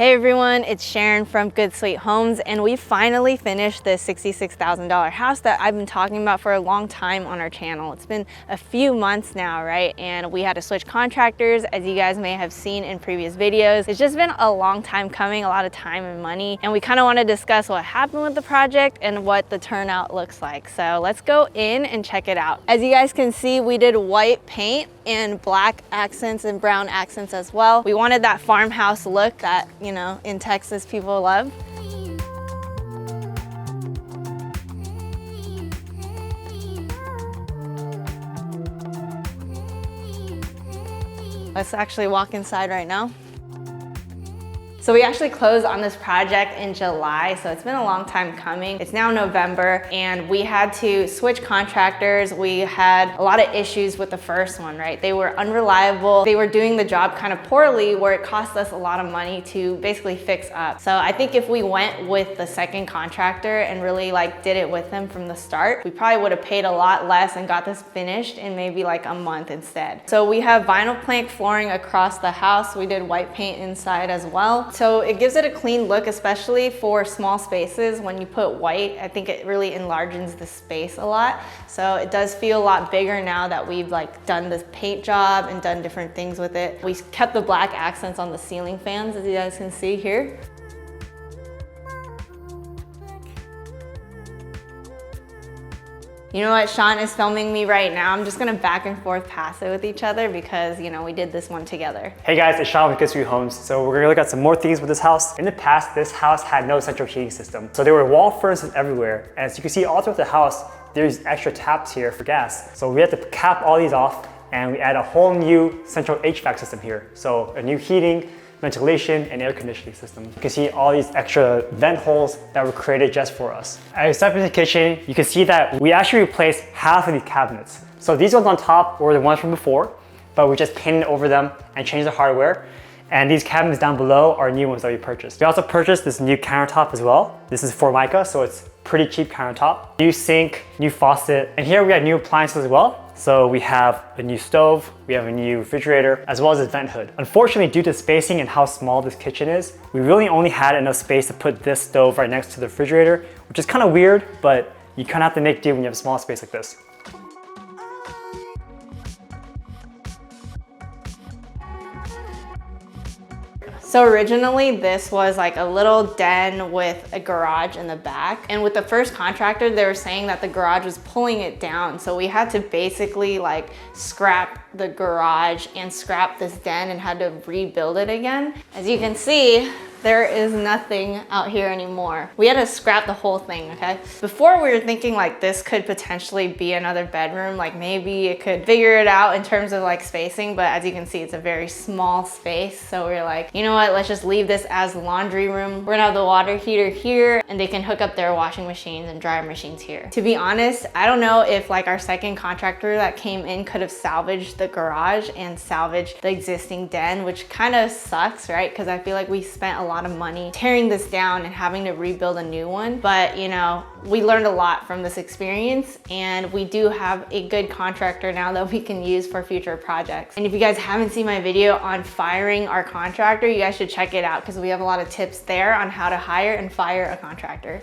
Hey everyone, it's Sharon from Good Sweet Homes, and we finally finished this $66,000 house that I've been talking about for a long time on our channel. It's been a few months now, right? And we had to switch contractors, as you guys may have seen in previous videos. It's just been a long time coming, a lot of time and money, and we kind of want to discuss what happened with the project and what the turnout looks like. So let's go in and check it out. As you guys can see, we did white paint and black accents and brown accents as well. We wanted that farmhouse look that, you know, in Texas people love. Let's actually walk inside right now. So we actually closed on this project in July, so it's been a long time coming. It's now November, and we had to switch contractors. We had a lot of issues with the first one, right? They were unreliable. They were doing the job kind of poorly, where it cost us a lot of money to basically fix up. So I think if we went with the second contractor and really did it with them from the start, we probably would have paid a lot less and got this finished in maybe a month instead. So we have vinyl plank flooring across the house. We did white paint inside as well. So it gives it a clean look, especially for small spaces. When you put white, I think it really enlarges the space a lot. So it does feel a lot bigger now that we've done this paint job and done different things with it. We kept the black accents on the ceiling fans, as you guys can see here. You know what, Sean is filming me right now. I'm just gonna back and forth pass it with each other because, you know, we did this one together. Hey guys, it's Sean with Good Sweet Homes. So we're gonna look at some more things with this house. In the past, this house had no central heating system. So there were wall furnaces everywhere. And as you can see all throughout the house, there's extra taps here for gas. So we had to cap all these off and we add a whole new central HVAC system here. So a new heating, ventilation, and air conditioning system. You can see all these extra vent holes that were created just for us. As you step into the kitchen, you can see that we actually replaced half of these cabinets. So these ones on top were the ones from before, but we just painted over them and changed the hardware. And these cabinets down below are new ones that we purchased. We also purchased this new countertop as well. This is Formica, so it's pretty cheap countertop. New sink, new faucet, and here we have new appliances as well. So we have a new stove, we have a new refrigerator, as well as a vent hood. Unfortunately, due to spacing and how small this kitchen is, we really only had enough space to put this stove right next to the refrigerator, which is kind of weird, but you kind of have to make do when you have a small space like this. So originally this was a little den with a garage in the back. And with the first contractor, they were saying that the garage was pulling it down. So we had to basically scrap the garage and scrap this den and had to rebuild it again. As you can see, there is nothing out here anymore. We had to scrap the whole thing, okay? Before we were thinking this could potentially be another bedroom, maybe it could figure it out in terms of spacing, but as you can see, it's a very small space. So we were you know what, let's just leave this as the laundry room. We're gonna have the water heater here and they can hook up their washing machines and dryer machines here. To be honest, I don't know if our second contractor that came in could have salvaged the garage and salvaged the existing den, which kind of sucks, right? Because I feel we spent a lot of money tearing this down and having to rebuild a new one. But you know, we learned a lot from this experience, and we do have a good contractor now that we can use for future projects. And if you guys haven't seen my video on firing our contractor, you guys should check it out because we have a lot of tips there on how to hire and fire a contractor.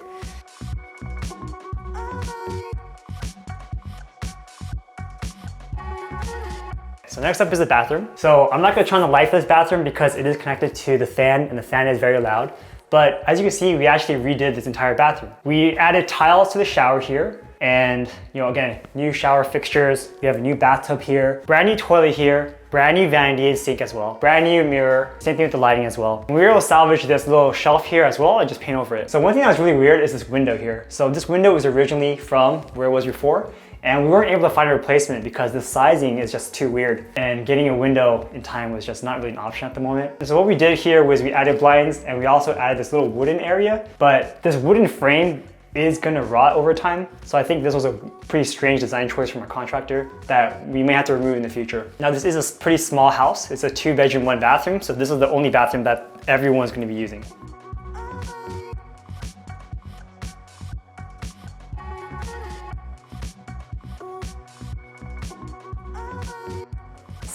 So next up is the bathroom. So I'm not gonna turn on the light for this bathroom because it is connected to the fan and the fan is very loud. But as you can see, we actually redid this entire bathroom. We added tiles to the shower here. And you know, again, new shower fixtures. We have a new bathtub here, brand new toilet here, brand new vanity and sink as well, brand new mirror, same thing with the lighting as well. And we were able to salvage this little shelf here as well and just paint over it. So one thing that was really weird is this window here. So this window was originally from where it was before, and we weren't able to find a replacement because the sizing is just too weird. And getting a window in time was just not really an option at the moment. And so what we did here was we added blinds and we also added this little wooden area, but this wooden frame is gonna rot over time. So I think this was a pretty strange design choice from our contractor that we may have to remove in the future. Now this is a pretty small house. It's a 2-bedroom, 1-bathroom. So this is the only bathroom that everyone's gonna be using.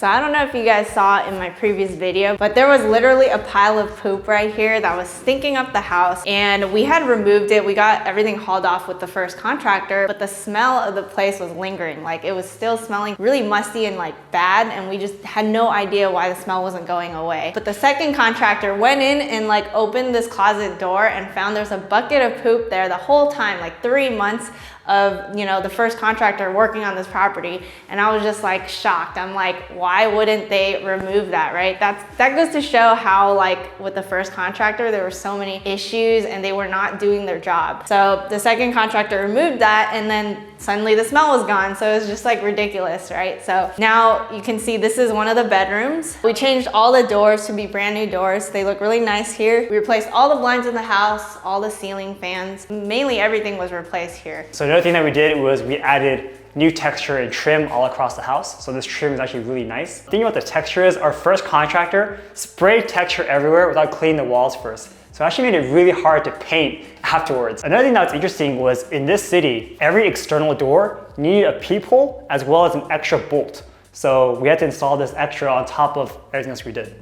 So I don't know if you guys saw in my previous video, but there was literally a pile of poop right here that was stinking up the house, and we had removed it. We got everything hauled off with the first contractor, but the smell of the place was lingering. Like, it was still smelling really musty and like bad, and we just had no idea why the smell wasn't going away. But the second contractor went in and like opened this closet door and found there's a bucket of poop there the whole time, like 3 months of, you know, the first contractor working on this property. And I was just like shocked. I'm like, why wouldn't they remove that, right? That goes to show how, like, with the first contractor, there were so many issues and they were not doing their job. So the second contractor removed that, and then suddenly the smell was gone. So it was just like ridiculous, right? So now you can see this is one of the bedrooms. We changed all the doors to be brand new doors. They look really nice here. We replaced all the blinds in the house, all the ceiling fans. Mainly everything was replaced here. So another thing that we did was we added new texture and trim all across the house. So this trim is actually really nice. The thing about the texture is our first contractor sprayed texture everywhere without cleaning the walls first. So it actually made it really hard to paint afterwards. Another thing that was interesting was in this city, every external door needed a peephole as well as an extra bolt. So we had to install this extra on top of everything else we did.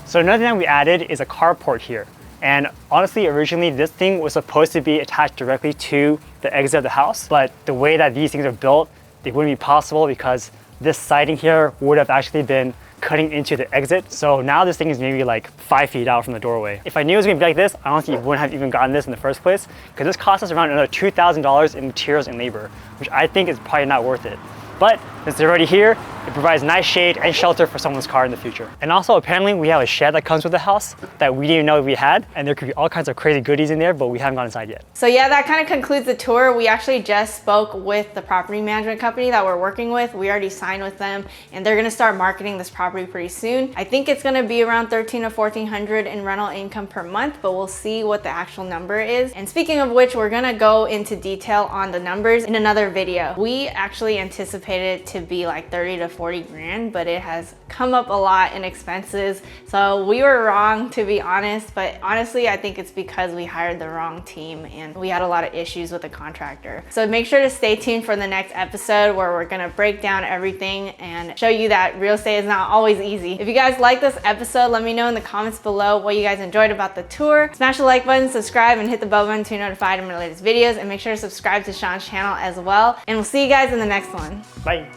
So another thing that we added is a carport here. And honestly, originally this thing was supposed to be attached directly to the exit of the house, but the way that these things are built, it wouldn't be possible because this siding here would have actually been cutting into the exit. So now this thing is maybe like 5 feet out from the doorway. If I knew it was gonna be like this, I honestly wouldn't have even gotten this in the first place, because this cost us around another $2,000 in materials and labor, which I think is probably not worth it. But since they're already here, it provides nice shade and shelter for someone's car in the future. And also, apparently, we have a shed that comes with the house that we didn't even know we had, and there could be all kinds of crazy goodies in there, but we haven't gone inside yet. So yeah, that kind of concludes the tour. We actually just spoke with the property management company that we're working with. We already signed with them, and they're gonna start marketing this property pretty soon. I think it's gonna be around $1,300 to $1,400 in rental income per month, but we'll see what the actual number is. And speaking of which, we're gonna go into detail on the numbers in another video. We actually anticipated it to be like 30 to 40 grand, but it has come up a lot in expenses. So we were wrong, to be honest, but honestly, I think it's because we hired the wrong team and we had a lot of issues with the contractor. So make sure to stay tuned for the next episode where we're gonna break down everything and show you that real estate is not always easy. If you guys like this episode, let me know in the comments below what you guys enjoyed about the tour. Smash the like button, subscribe, and hit the bell button to be notified of my latest videos, and make sure to subscribe to Sean's channel as well. And we'll see you guys in the next one. Bye.